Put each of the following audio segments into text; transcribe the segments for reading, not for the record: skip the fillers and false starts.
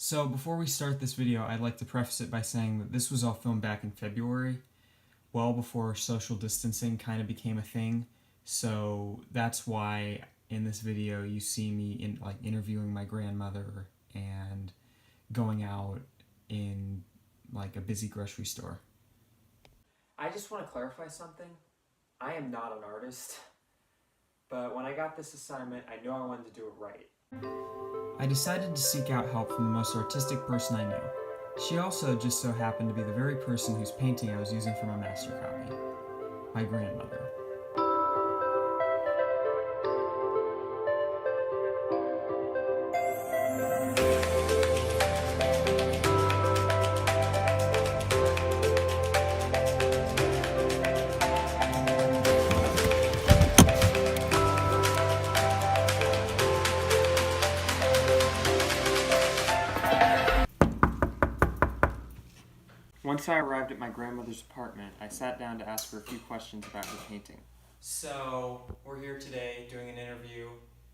So before we start this video, I'd like to preface it by saying that this was all filmed back in February, well before social distancing kind of became a thing. So that's why in this video you see me interviewing my grandmother and going out in a busy grocery store. I just want to clarify something. I am not an artist, but when I got this assignment, I knew I wanted to do it right. I decided to seek out help from the most artistic person I knew. She also just so happened to be the very person whose painting I was using for my Mastercopy, my grandmother. Once I arrived at my grandmother's apartment, I sat down to ask her a few questions about her painting. So, we're here today doing an interview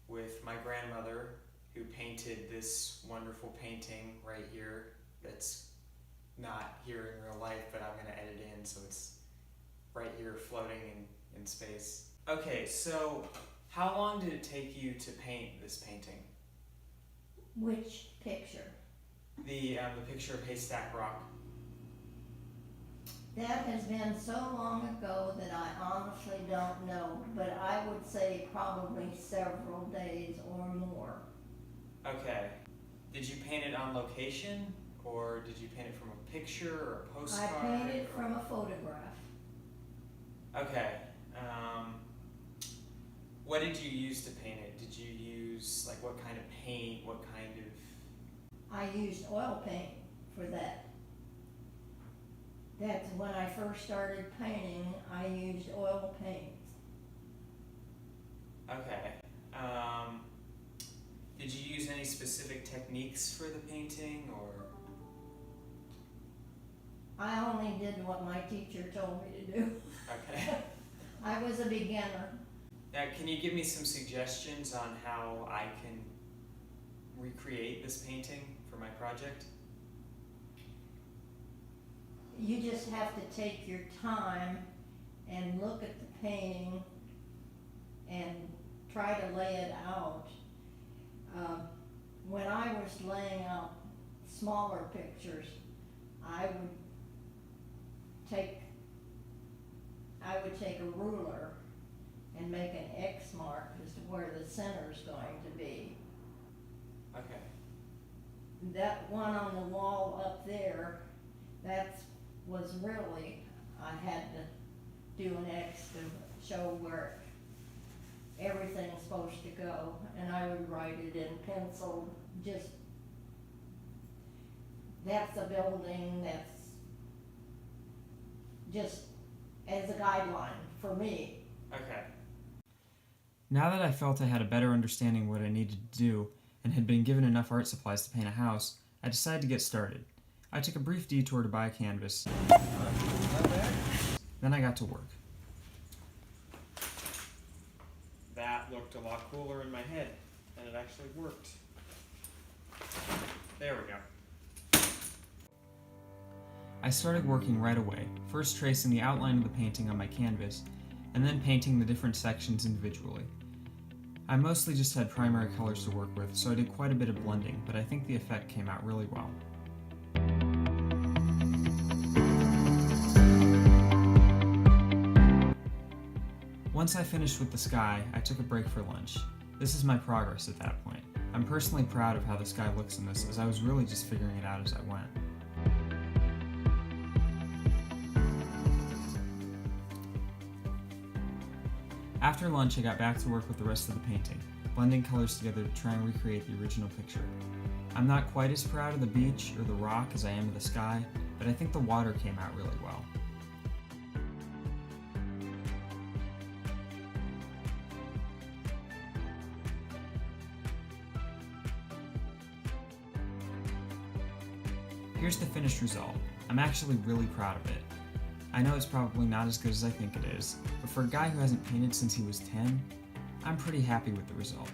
with my grandmother, who painted this wonderful painting right here that's not here in real life, but I'm going to edit in so it's right here floating in space. Okay, so how long did it take you to paint this painting? Which picture? The picture of Haystack Rock. That has been so long ago that I honestly don't know, but I would say probably several days or more. Okay. Did you paint it on location, or did you paint it from a picture or a postcard? I painted from a photograph. Okay. What did you use to paint it? Did you use, what kind of paint, what kind of... I used oil paint for that. That's when I first started painting, I used oil paint. Okay. Did you use any specific techniques for the painting, or? I only did what my teacher told me to do. Okay. I was a beginner. Now, can you give me some suggestions on how I can recreate this painting for my project? You just have to take your time and look at the painting and try to lay it out. When I was laying out smaller pictures, I would take a ruler and make an X mark as to where the center is going to be. Okay. That one on the wall up there, was really, I had to do an X to show where everything's supposed to go, and I would write it in pencil, just, that's a building, that's just as a guideline for me. Okay. Now that I felt I had a better understanding of what I needed to do, and had been given enough art supplies to paint a house, I decided to get started. I took a brief detour to buy a canvas. Then I got to work. That looked a lot cooler in my head, and it actually worked. There we go. I started working right away, first tracing the outline of the painting on my canvas, and then painting the different sections individually. I mostly just had primary colors to work with, so I did quite a bit of blending, but I think the effect came out really well. Once I finished with the sky, I took a break for lunch. This is my progress at that point. I'm personally proud of how the sky looks in this, as I was really just figuring it out as I went. After lunch, I got back to work with the rest of the painting, blending colors together to try and recreate the original picture. I'm not quite as proud of the beach or the rock as I am of the sky, but I think the water came out really well. Here's the finished result. I'm actually really proud of it. I know it's probably not as good as I think it is, but for a guy who hasn't painted since he was 10, I'm pretty happy with the result.